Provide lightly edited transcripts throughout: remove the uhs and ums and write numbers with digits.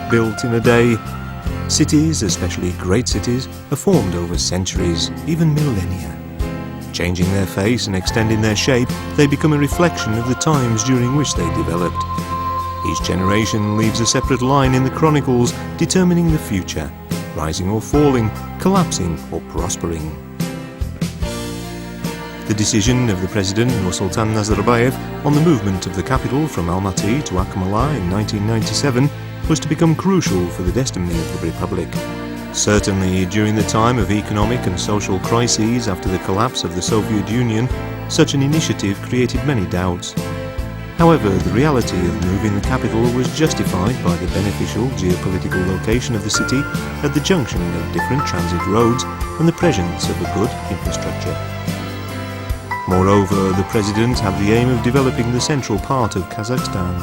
built in a day. Cities, especially great cities, are formed over centuries, even millennia. Changing their face and extending their shape, they become a reflection of the times during which they developed. Each generation leaves a separate line in the chronicles determining the future, rising or falling, collapsing or prospering. The decision of the President Nursultan Nazarbayev on the movement of the capital from Almaty to Akmola in 1997 was to become crucial for the destiny of the Republic. Certainly, during the time of economic and social crises after the collapse of the Soviet Union, such an initiative created many doubts. However, the reality of moving the capital was justified by the beneficial geopolitical location of the city at the junction of different transit roads and the presence of a good infrastructure. Moreover, the President had the aim of developing the central part of Kazakhstan.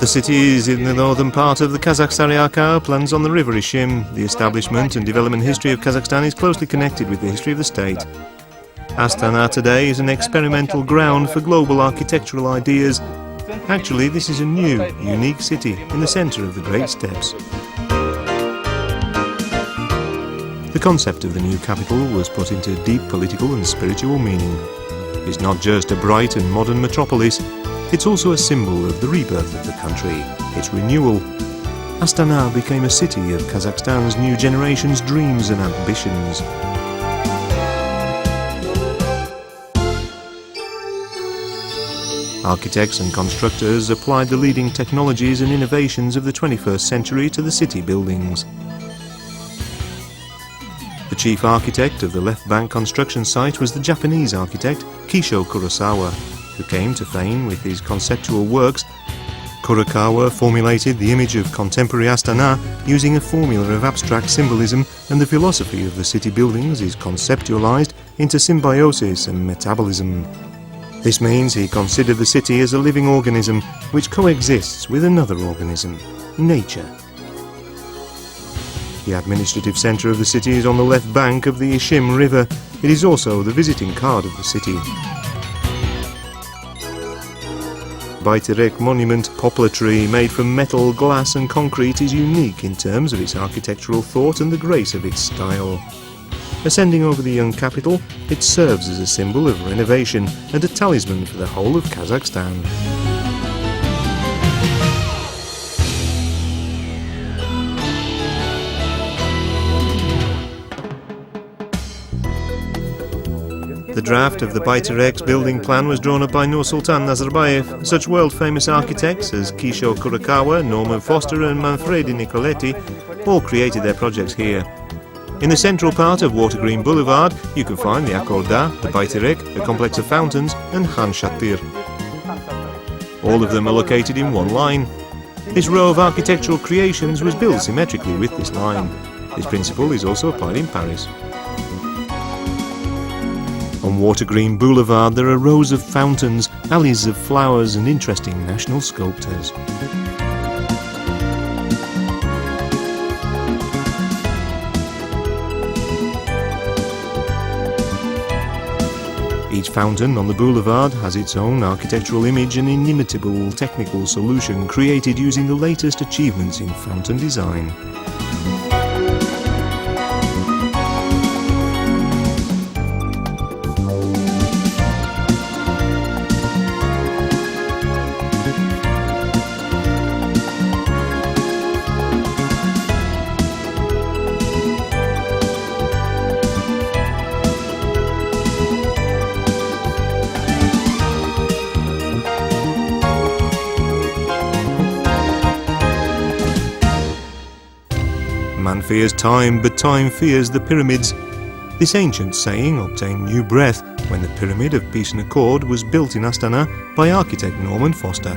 The city is in the northern part of the Kazakh Sary-Arka uplands on the river Ishim. The establishment and development history of Kazakhstan is closely connected with the history of the state. Astana today is an experimental ground for global architectural ideas. Actually, this is a new, unique city in the centre of the Great Steppes. The concept of the new capital was put into deep political and spiritual meaning. It's not just a bright and modern metropolis, it's also a symbol of the rebirth of the country, its renewal. Astana became a city of Kazakhstan's new generation's dreams and ambitions. Architects and constructors applied the leading technologies and innovations of the 21st century to the city buildings. The chief architect of the left bank construction site was the Japanese architect Kisho Kurosawa, who came to fame with his conceptual works. Kurokawa formulated the image of contemporary Astana using a formula of abstract symbolism, and the philosophy of the city buildings is conceptualized into symbiosis and metabolism. This means he considered the city as a living organism which coexists with another organism, nature. The administrative centre of the city is on the left bank of the Ishim River. It is also the visiting card of the city. Bayterek monument poplar tree made from metal, glass and concrete is unique in terms of its architectural thought and the grace of its style. Ascending over the young capital, it serves as a symbol of renovation and a talisman for the whole of Kazakhstan. The draft of the Bayterek's building plan was drawn up by Nursultan Nazarbayev. Such world-famous architects as Kisho Kurokawa, Norman Foster and Manfredi Nicoletti all created their projects here. In the central part of Watergreen Boulevard, you can find the Akorda, the Bayterek, a complex of fountains, and Khan Shatir. All of them are located in one line. This row of architectural creations was built symmetrically with this line. This principle is also applied in Paris. On Watergreen Boulevard there are rows of fountains, alleys of flowers and interesting national sculptures. Each fountain on the boulevard has its own architectural image and inimitable technical solution created using the latest achievements in fountain design. Man fears time, but time fears the pyramids. This ancient saying obtained new breath when the Pyramid of Peace and Accord was built in Astana by architect Norman Foster.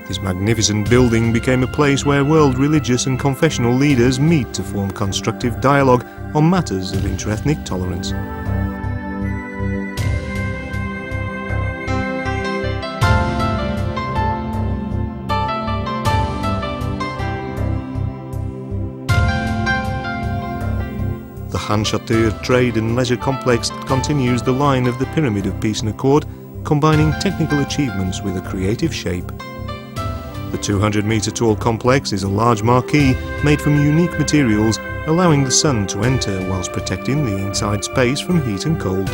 This magnificent building became a place where world religious and confessional leaders meet to form constructive dialogue on matters of interethnic tolerance. The Khan Shatir Trade and Leisure Complex continues the line of the Pyramid of Peace and Accord combining technical achievements with a creative shape. The 200-metre tall complex is a large marquee made from unique materials, allowing the sun to enter whilst protecting the inside space from heat and cold.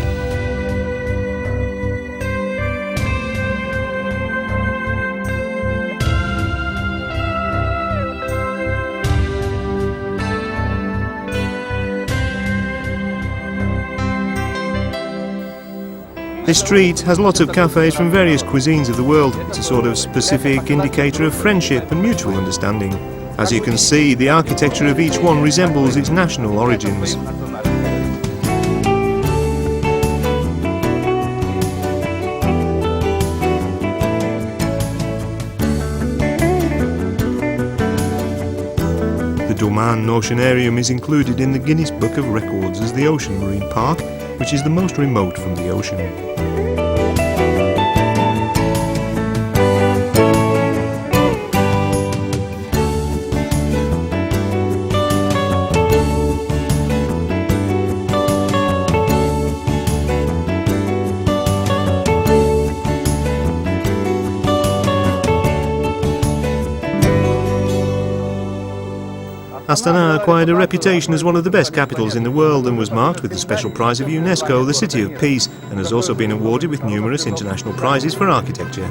This street has lots of cafes from various cuisines of the world. It's a sort of specific indicator of friendship and mutual understanding. As you can see, the architecture of each one resembles its national origins. The Doman Oceanarium is included in the Guinness Book of Records as the Ocean Marine Park, which is the most remote from the ocean. Astana acquired a reputation as one of the best capitals in the world and was marked with the special prize of UNESCO, the City of Peace, and has also been awarded with numerous international prizes for architecture.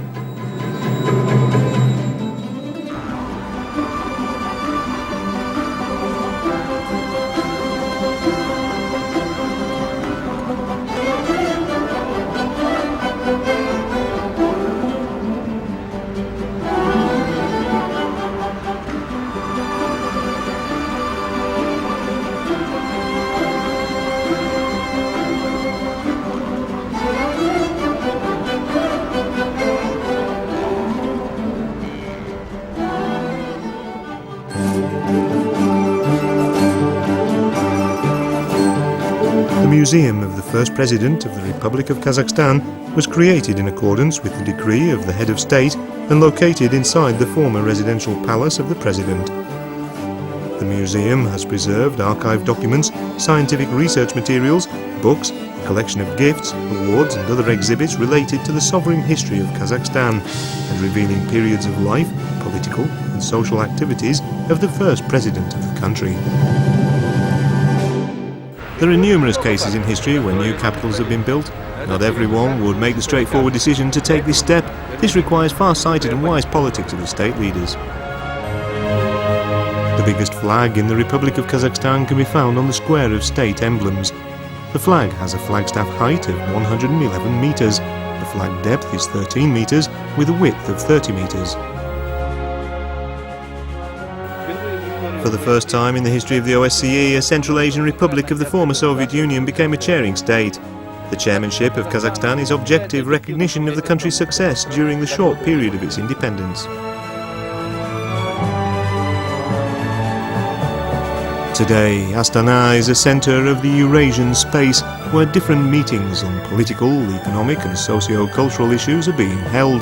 The museum of the first president of the Republic of Kazakhstan was created in accordance with the decree of the head of state and located inside the former residential palace of the president. The museum has preserved archived documents, scientific research materials, books, a collection of gifts, awards and other exhibits related to the sovereign history of Kazakhstan and revealing periods of life, political and social activities of the first president of the country. There are numerous cases in history where new capitals have been built. Not everyone would make the straightforward decision to take this step. This requires far-sighted and wise politics of the state leaders. The biggest flag in the Republic of Kazakhstan can be found on the square of state emblems. The flag has a flagstaff height of 111 metres. The flag depth is 13 metres with a width of 30 metres. For the first time in the history of the OSCE, a Central Asian republic of the former Soviet Union became a chairing state. The chairmanship of Kazakhstan is objective recognition of the country's success during the short period of its independence. Today, Astana is a centre of the Eurasian space where different meetings on political, economic and socio-cultural issues are being held.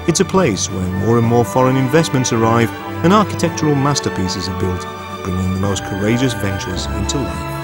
It's a place where more and more foreign investments arrive and architectural masterpieces are built, bringing the most courageous ventures into life.